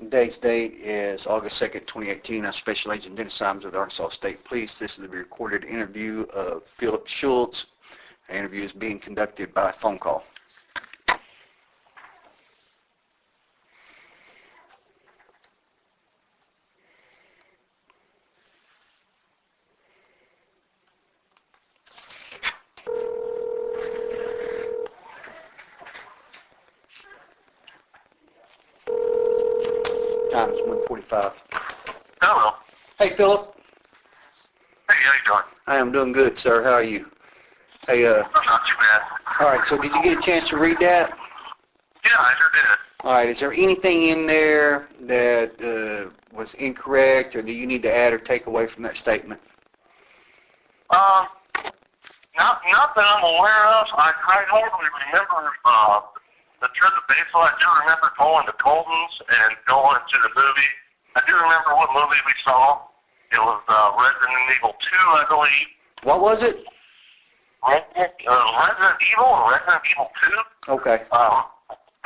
Today's date is August 2nd, 2018. I'm Special Agent Dennis Simons with the Arkansas State Police. This is the recorded interview of Phillip Schultz. The interview is being conducted by phone call. Time is 1:45. Hello. Hey, Phillip. Hey, how you doing? I am doing good, sir. How are you? Hey, Not too bad. all right, so did you get a chance to read that? Yeah, I sure did. All right, is there anything in there that was incorrect or that you need to add or take away from that statement? Not that I'm aware of. I hardly remember the trip to Basel. I do remember going to Colton's and going to the movie. I do remember what movie we saw. It was Resident Evil 2, I believe. What was it? Resident Evil or Resident Evil 2? Okay. I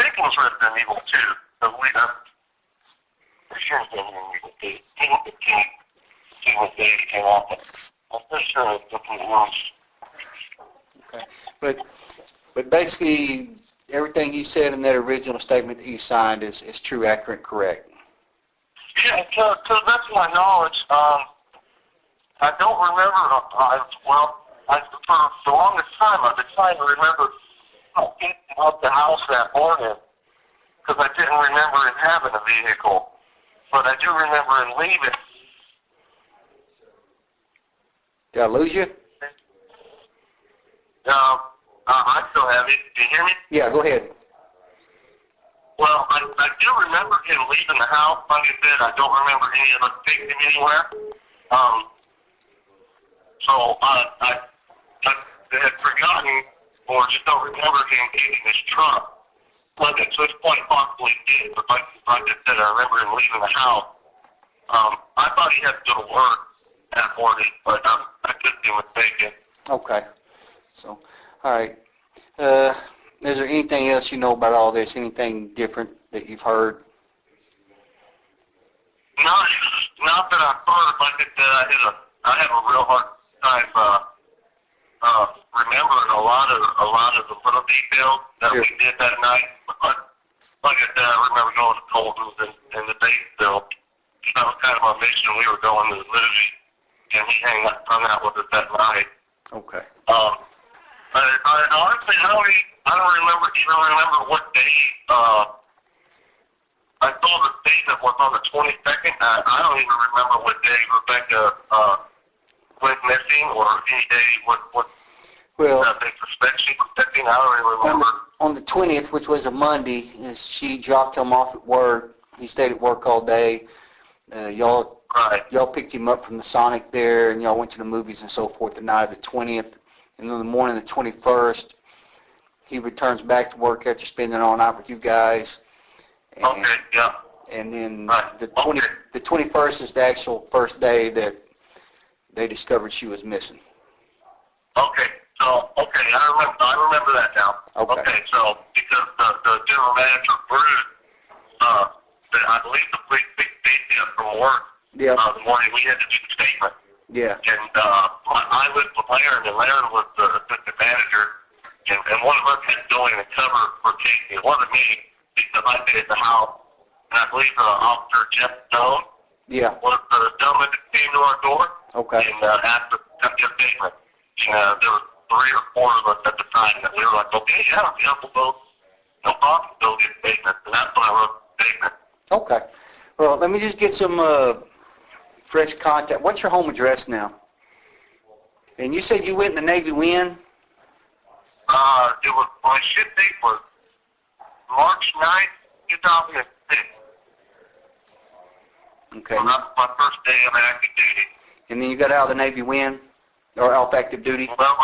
think it was Resident Evil 2. I'm sure it was Resident Evil 2. I'm pretty sure it was. Okay. But basically, everything you said in that original statement that you signed is true, accurate, correct. Yeah, to the best of my knowledge, I don't remember, for the longest time, I've been trying to remember getting out the house that morning, because I didn't remember him having a vehicle, but I do remember him leaving. Did I lose you? I still have it. Can you hear me? Yeah, go ahead. Well, I do remember him leaving the house. Like I said, I don't remember any of us taking him anywhere. So I had forgotten or just don't remember him taking his truck. Like at this point, possibly did, but like I said, I remember him leaving the house. I thought he had to go to work that morning, but I could be mistaken. Okay. So, all right. Is there anything else you know about all this? Anything different that you've heard? Not that I've heard. Like I said, I have a real hard time remembering a lot of the little details that we did that night. But like I said, I remember going to Colton's and the date still. That was kind of our mission. We were going to the movie, and he hung out with us that night. Okay. I honestly, I don't even remember what day. I saw the statement was on the 22nd. I don't even remember what day Rebekah went missing, or any day what they suspect she was missing. I don't even remember. On the 20th, which was a Monday, she dropped him off at work. He stayed at work all day. Y'all picked him up from the Sonic there, and y'all went to the movies and so forth the night of the 20th. And in the morning of the 21st, he returns back to work after spending all night with you guys. And, okay, yeah. And then the 21st is the actual first day that they discovered she was missing. Okay, so I remember that now. Okay, so because the general manager Bruce, I believe the police picked Stacy up from work the morning we had to do the statement. Yeah. And I lived with Larry, and Larry was the assistant manager, and one of us had to go in and cover for Casey. It wasn't me, because I stayed at the house, and I believe Officer Jeff Stone was the gentleman that came to our door and asked us to come get a statement. And there were 3 or 4 of us at the time, and we were like, okay, we'll go, no problem, go get a statement. And that's when I wrote the statement. Okay. Well, let me just get some fresh contact. What's your home address now? And you said you went in the Navy when? My ship date was March 9th, 2006. Okay. So that was my first day of active duty. And then you got out of the Navy when? Or off active duty? Well,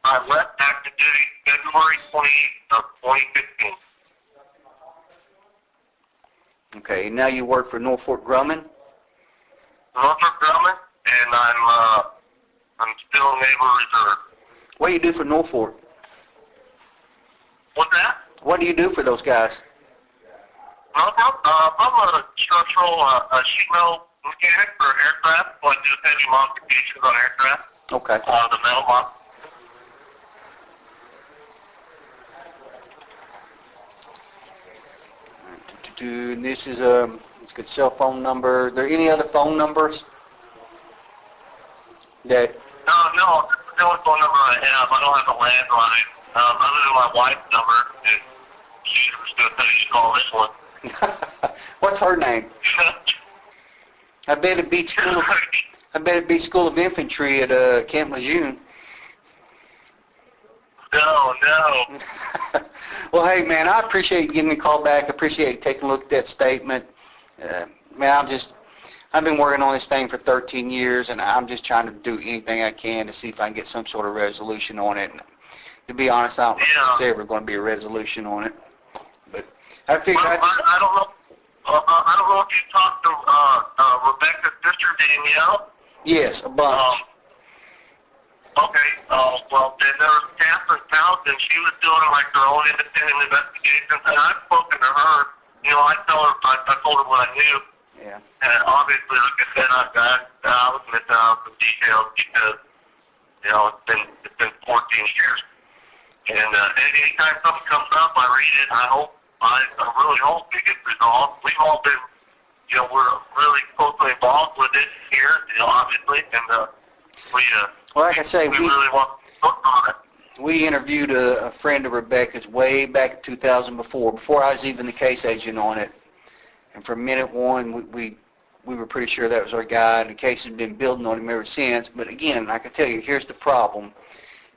I left active duty February 28th of 2015. Okay. And now you work for Norfolk Grumman? Norfolk Grumman, and I'm still Naval Reserve. What do you do for Norfolk? What's that? What do you do for those guys? I'm a structural sheet metal mechanic for aircraft. So I do heavy modifications on aircraft. Okay. The metal mod. And this is a good cell phone number. Are there any other phone numbers that? No, this is the only phone number I have. I don't have a landline. Other than my wife's number, and she was going to tell you to call this one. What's her name? I bet it beats school. I bet it beats School of Infantry at Camp Lejeune. No. Well, hey, man, I appreciate you giving me a call back. I appreciate you taking a look at that statement. Man, I've been working on this thing for 13 years, and I'm just trying to do anything I can to see if I can get some sort of resolution on it. And to be honest, I don't know if there's ever going to be a resolution on it. But I figured I don't know. I don't know if you talked to Rebekah's sister, Danielle. Yes, a bunch. Okay. Well, then there was Catherine Townsend. She was doing like her own independent investigations, and I've spoken to her. You know, I told her what I knew. Yeah. And obviously, like I said, I was missing out some details because, you know, it's been 14 years. And anytime something comes up, I read it. I really hope it gets resolved. We've all been, you know, we're really closely involved with it here, you know, obviously, and well, like I say, we really want to look on it. We interviewed a friend of Rebekah's way back in 2000 before I was even the case agent on it. And from minute one, we were pretty sure that was our guy, and the case has been building on him ever since. But again, I can tell you, here's the problem.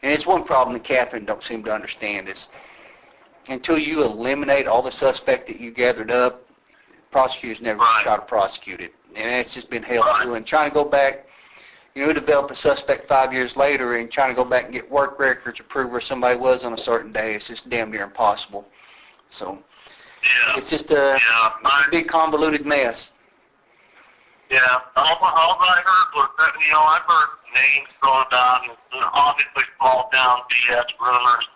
And it's one problem that Catherine don't seem to understand is until you eliminate all the suspect that you gathered up, prosecutors never try to prosecute it. And it's just been held to. And trying to go back, you know, develop a suspect 5 years later and trying to go back and get work records to prove where somebody was on a certain day, it's just damn near impossible. So it's just a big convoluted mess. Yeah, all I heard was that, you know, I've heard names thrown about and obviously small town BS rumors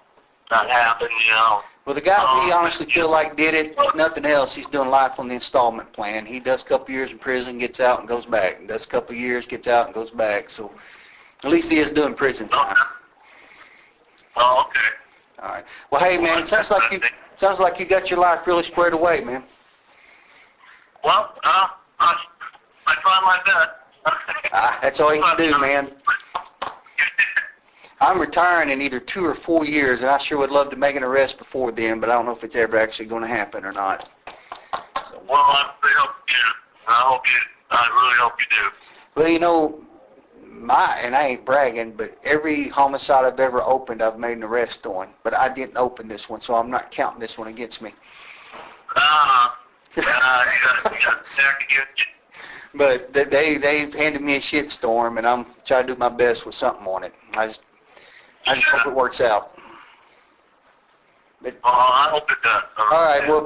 that happen, you know. Well, the guy we honestly feel like did it, if nothing else, he's doing life on the installment plan. He does a couple years in prison, gets out and goes back. Does a couple years, gets out and goes back. So at least he is doing prison time. Oh, okay. All right. Well, hey, man, it sounds like you got your life really squared away, man. Well, I try my best. That's all you can do, man. I'm retiring in either 2 or 4 years, and I sure would love to make an arrest before then, but I don't know if it's ever actually going to happen or not. So, well, I really hope you do. I really hope you do. Well, you know, and I ain't bragging, but every homicide I've ever opened, I've made an arrest on. But I didn't open this one, so I'm not counting this one against me. You got stack against you. But they've handed me a shitstorm, and I'm trying to do my best with something on it. I just hope it works out. But, I hope it does. All right, well,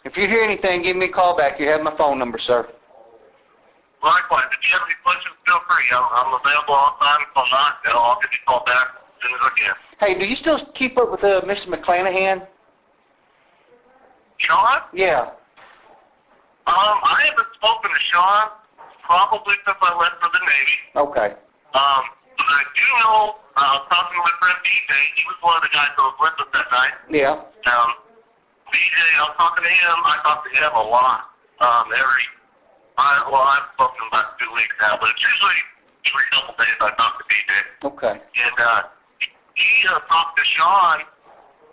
if you hear anything, give me a call back. You have my phone number, sir. Likewise, if you have any questions, feel free. I'm available all the time. If I'm not, I'll give you a call back as soon as I can. Hey, do you still keep up with Mr. McClanahan? Sean? Yeah. I haven't spoken to Sean probably since I left for the Navy. Okay. But I do know, talking to my friend BJ, he was one of the guys that was with us that night. Yeah. BJ, I was talking to him. I talk to him a lot. I've spoken about 2 weeks now, but it's usually every couple days I talk to BJ. Okay. And he talked to Sean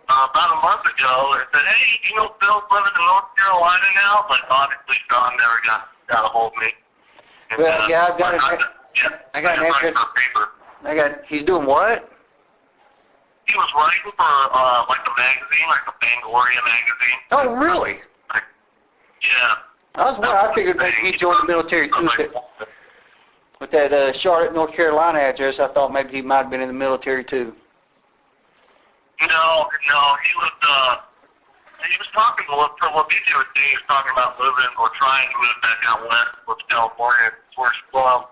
about a month ago and said, hey, you know Phil's living in North Carolina now? But obviously Sean never got a hold of me. And, well, yeah, I got an answer. He's doing what? He was writing for like a magazine, like a Fangoria magazine. Oh, really? Yeah. I figured maybe he joined the military too. With that Charlotte, North Carolina address, I thought maybe he might have been in the military too. No, he was talking to what BJ was saying. He was talking about moving or trying to move back out west with California, where he's from.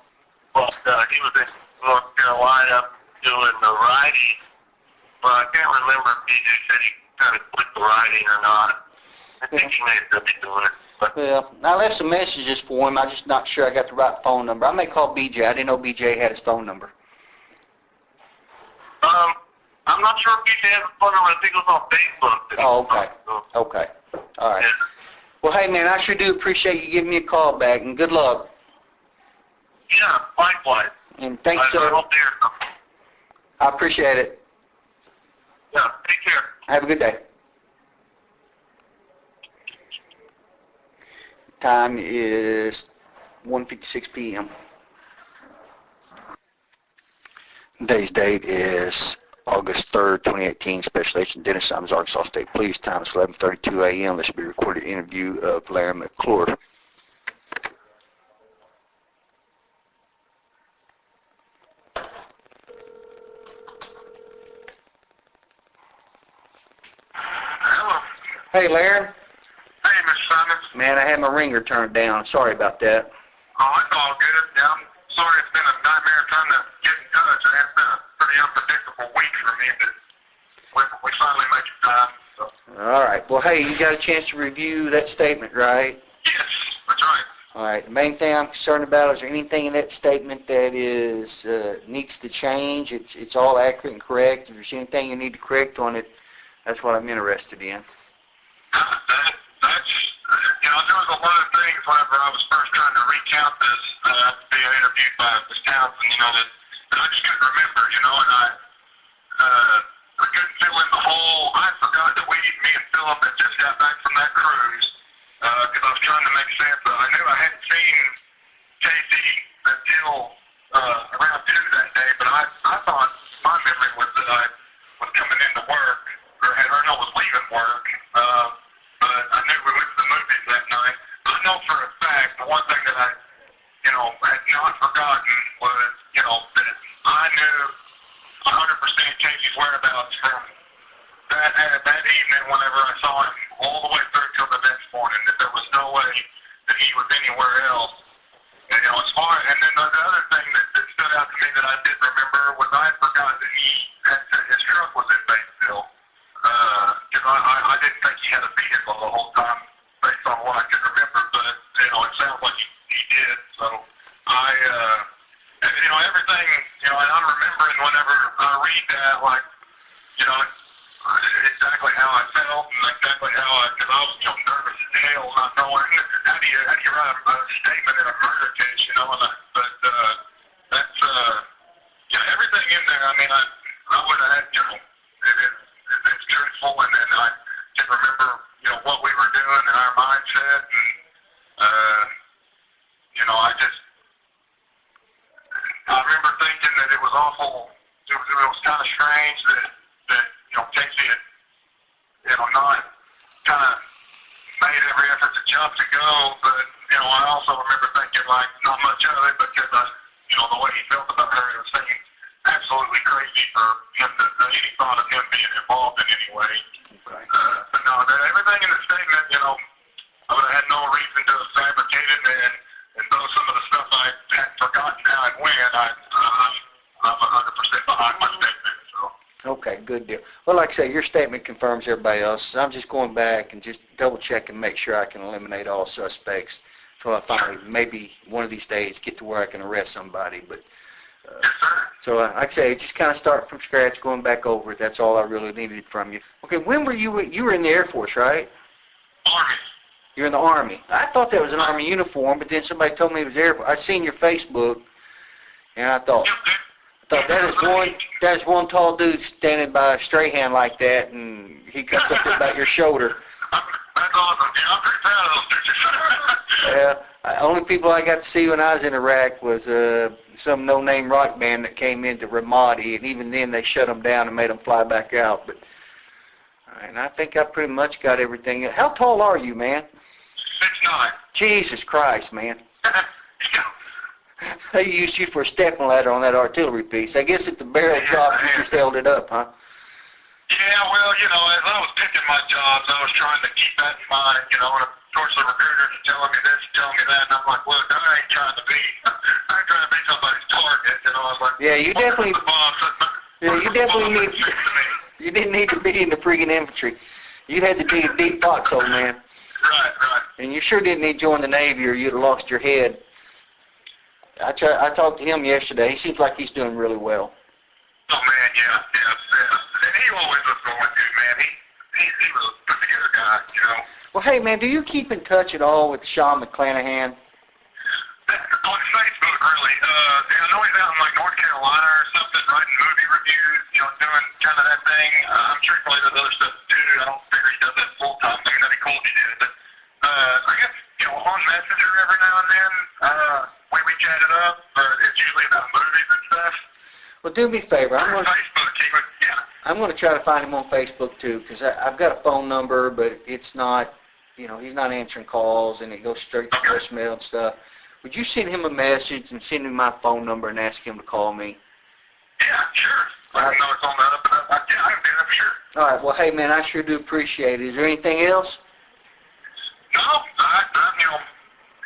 But he was in North Carolina doing the writing. But I can't remember if BJ said he kind of quit the writing or not. I think he may still be doing it. But, Well, I left some messages for him. I'm just not sure I got the right phone number. I may call BJ. I didn't know BJ had his phone number. I'm not sure if BJ has a phone number. I think it was on Facebook. Oh, okay. Okay. All right. Yeah. Well, hey, man, I sure do appreciate you giving me a call back, and good luck. Yeah, likewise. And thanks, I sir. hope to hear something. I appreciate it. Yeah, take care. Have a good day. Time is 1:56 p.m. Today's date is August 3rd, 2018. Special Agent Dennis Simons, Arkansas State Police. Time is 11:32 a.m. This will be a recorded interview of Larry McClure. Hello. Hey, Larry. Hey, Mr. Simons. Man, I had my ringer turned down. Sorry about that. Oh, it's all good. Yeah, I'm sorry it's been a nightmare trying to get in touch. It's been a pretty unpredictable week for me, but we finally made it time. So. All right. Well, hey, you got a chance to review that statement, right? Yes, that's right. All right. The main thing I'm concerned about is there anything in that statement that is needs to change. It's all accurate and correct. If there's anything you need to correct on it, that's what I'm interested in. That's, there was a lot of things whenever I was first trying to recount this, being interviewed by Ms. Townsend, that I just couldn't remember, and I couldn't fill in the whole. I forgot that me and Phillip had just got back from that cruise, because I was trying to make sense of it. I knew I hadn't seen Casey until around 2 that day, but I thought my memory was that I was coming into work, was leaving work, but I knew we went to the movies that night. I know for a fact, the one thing that I, had not forgotten was, that I knew 100% Casey's whereabouts from that evening whenever I saw him all the way through till the next morning, that there was no way that he was anywhere else. And, and then the other thing that stood out to me that I did remember was I had forgotten that he had said his truck was in Batesville. Because I didn't think he had a vehicle the whole time based on what I could remember, but, it sounds like he did. So everything, and I'm remembering whenever I read that, exactly how I felt and exactly because I was, nervous as hell, not knowing how do you write a statement in a murder case, but that's, everything in there, I would have had, it's truthful, and then I can remember, what we were doing and our mindset, and, I remember thinking that it was awful, it was kind of strange that Casey had, not kind of made every effort to jump to go, but, I also remember thinking, not much of it, because the way he felt about her, it was thinking absolutely crazy for him to, any thought of him being involved in any way. Okay. But no, everything in the statement, I would have had no reason to have fabricated, and though some of the stuff I had forgotten how it went, I'm 100% behind my statement. So. Okay, good deal. Well, like I say, your statement confirms everybody else. I'm just going back and just double check and make sure I can eliminate all suspects until I finally, maybe one of these days, get to where I can arrest somebody. But Yes, sir. so, like I say, just kind of start from scratch, going back over it. That's all I really needed from you. Okay, when were you were in the Air Force, right? Army. You're in the Army. I thought that was an Army uniform, but then somebody told me it was Air Force. I seen your Facebook, and I thought that is one tall dude standing by a stray hand like that, and he comes up to about your shoulder. That's awesome. Yeah, I'm pretty proud of those pictures. Yeah, only people I got to see when I was in Iraq was some no-name rock band that came into Ramadi, and even then they shut them down and made them fly back out. But and I think I pretty much got everything. How tall are you, man? 6'9". Jesus Christ, man. Yeah. They used you for a stepping ladder on that artillery piece. I guess if the barrel dropped, you just held it up, huh? Yeah, well, as I was picking my jobs, I was trying to keep that in mind, and of course the recruiters are telling me this, telling me that, and I'm like, look, I ain't trying to be somebody's target, I was like, yeah, you definitely, need, you didn't need to be in the friggin' infantry. You had to be a deep foxhole, man. Right. And you sure didn't need to join the Navy or you'd have lost your head. I talked to him yesterday. He seems like he's doing really well. Oh, man, yeah. And he always was going to, man. He was a put-together guy, you know. Well, hey, man, do you keep in touch at all with Sean McClanahan? On Facebook, really. I know he's out in, like, North Carolina or something, writing movie reviews, you know, doing kind of that thing. I'm sure he probably does other stuff, too. I don't figure he does that full-time. I mean, that'd be cool if he did. But I guess, you know, on Messenger every now and then, we chat it up, but it's usually about movies and stuff. Well, do me a favor. Facebook, I'm going to try to find him on Facebook, too, because I've got a phone number, but it's not, you know, he's not answering calls, and it goes straight to voicemail and stuff. Would you send him a message and send him my phone number and ask him to call me? Yeah, sure. Let me know it's on the yeah, I can do that for sure. All right. Well, hey, man, I sure do appreciate it. Is there anything else? No, you know,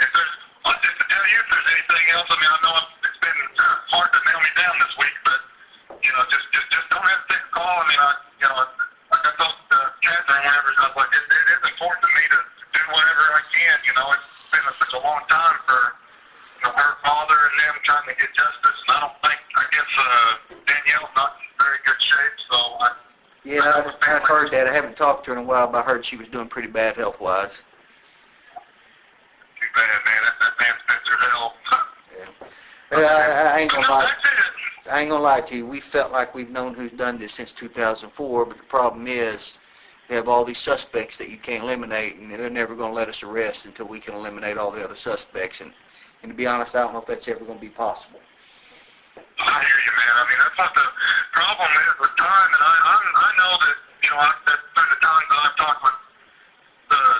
if there's, just to tell you if there's anything else, I mean, I know it's been hard to nail me down this week, but, you know, just don't hesitate to call. I mean, like I told Catherine whenever, I was like, it is important to me to do whatever I can, you know. It's been such a long time for, you know, her father and them trying to get justice, and I guess Danielle's not in very good shape, so I've heard that. I haven't talked to her in a while, but I heard she was doing pretty bad health-wise. Too bad, man. That man's been through hell. Yeah. I ain't gonna lie to you. We felt like we've known who's done this since 2004, but the problem is we have all these suspects that you can't eliminate, and they're never going to let us arrest until we can eliminate all the other suspects. And to be honest, I don't know if that's ever going to be possible. I hear you, man. I mean, that's what the problem is with time, and I know that, you know, that through the times that I've talked with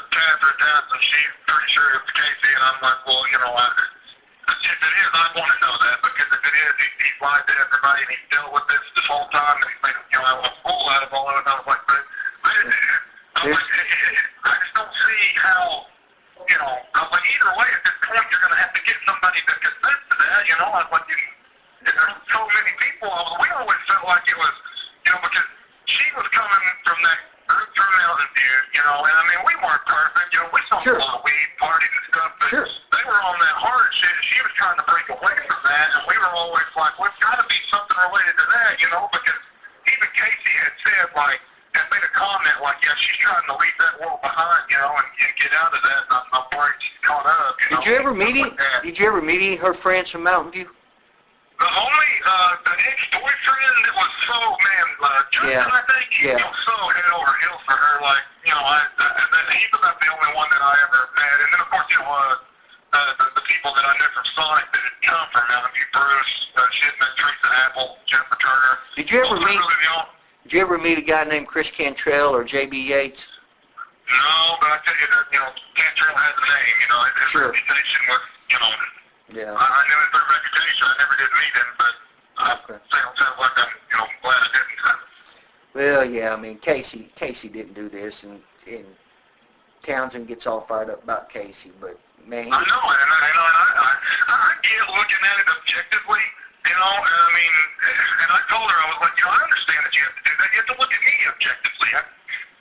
Catherine Johnson, she's pretty sure it's Casey, and I'm like, well, you know, if it is, I want to know that, because if it is, he's lied to everybody, and he's dealt with this whole time, and he's made, you know, a fool out of all of it. And I was like, but I just don't see how, you know, I was like, either way, at this point, you're going to have to get somebody that consents to that, you know. I was like, there's so many people. We always felt like it was, you know, because she was coming from that group through Mountain View, you know, and I mean, we weren't perfect, you know, we saw a lot of weed, partied and stuff, but they were on that hard shit, and she was trying to break away from that, and we were always like, well, it's got to be something related to that, you know, because even Casey had said, like, had made a comment, like, yeah, she's trying to leave that world behind, you know, and get out of that, and I'm worried she's caught up, you know. Did you ever meet any of her friends from Mountain View? The only, the ex-boyfriend that was so, man, Justin, I think, he was so head over heels for her, like, you know, he was not the only one that I ever met, and then, of course, you know, the people that I knew from Sonic that had come from Mountain View, Bruce, Shipman, Teresa Apple, Jennifer Turner. Did you ever meet a guy named Chris Cantrell or J.B. Yates? No, but I tell you that, you know, Cantrell has a name, you know, his reputation was, you know, yeah. I knew his reputation. I never did meet him, but sounds like I'm, you know, glad I didn't. Well, yeah, I mean, Casey didn't do this, and Townsend gets all fired up about Casey, but man, I know, and I get looking at it objectively, you know, and I mean, and I told her, I was like, you know, I understand that you have to do that. You have to look at me objectively. I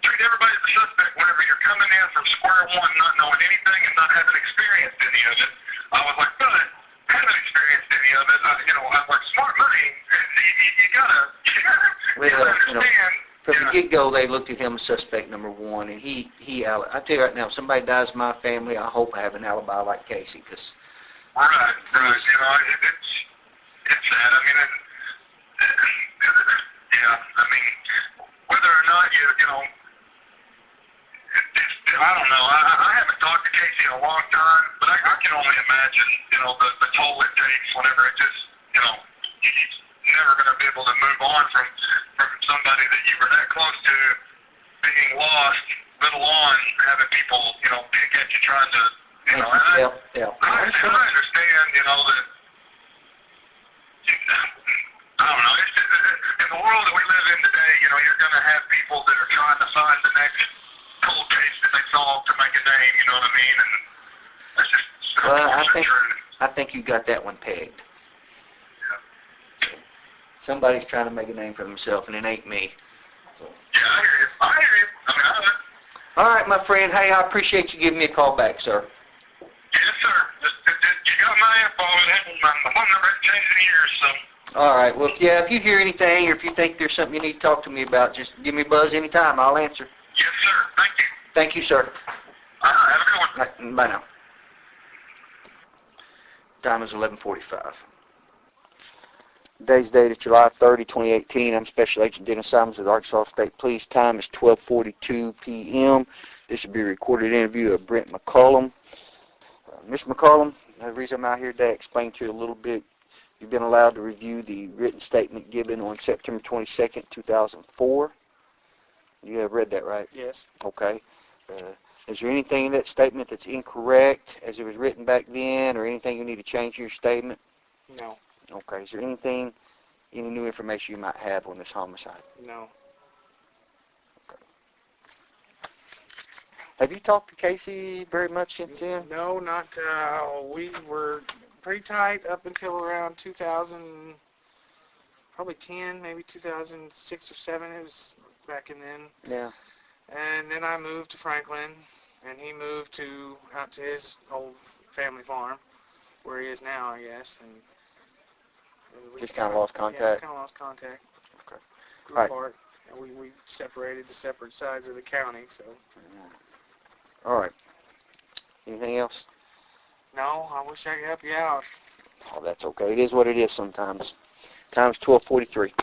treat everybody as a suspect whenever you're coming in from square one, not knowing anything and not having experienced any of it. I was like, but haven't experienced any of it. You know, I was like, smart money. You gotta understand. From the get-go, they looked at him as suspect number one, and I tell you right now, if somebody dies in my family, I hope I have an alibi like Casey, because... Right. You know, it's sad. I mean, I mean, whether or not you know, I don't know. I haven't talked to Casey in a long time, but I can only imagine, you know, the toll it takes whenever it just, you know, you're never going to be able to move on from somebody that you were that close to being lost, let alone having people, you know, pick at you trying to, you know, and I understand, you know, that, I don't know, it's just, in the world that we live in today, you know, you're going to have people that are trying to find the next cold case that they solve to make a name, you know what I mean? And that's just... Well, I think you got that one pegged. Yeah. Somebody's trying to make a name for themselves, and it ain't me. So. Yeah, I hear you. I mean, All right, my friend. Hey, I appreciate you giving me a call back, sir. Yes, sir. You got my info, and my phone number hasn't changed in years, so. All right. Well, yeah, if you hear anything or if you think there's something you need to talk to me about, just give me a buzz anytime. I'll answer. Yes, sir. Thank you. Thank you, sir. Have a good one. Bye now. Time is 11:45. Today's date is July 30, 2018. I'm Special Agent Dennis Simons with Arkansas State Police. Time is 12:42 p.m. This will be a recorded interview of Brent McCullum. Mr. McCullum, the reason I'm out here today, explain to you a little bit. You've been allowed to review the written statement given on September 22nd, 2004. You have read that, right? Yes. Okay. Is there anything in that statement that's incorrect as it was written back then, or anything you need to change in your statement? No. Okay. Is there any new information you might have on this homicide? No. Okay. Have you talked to Casey very much since then? No, not, we were pretty tight up until around 2000, probably 10, maybe 2006 or 7, it was back in then. Yeah. And then I moved to Franklin, and he moved out to his old family farm, where he is now, I guess. And we Just kind of lost contact? Yeah, kind of lost contact. Okay. Grew All right. apart, and we separated to separate sides of the county, so. All right. Anything else? No, I wish I could help you out. Oh, that's okay. It is what it is sometimes. Time's 12:43.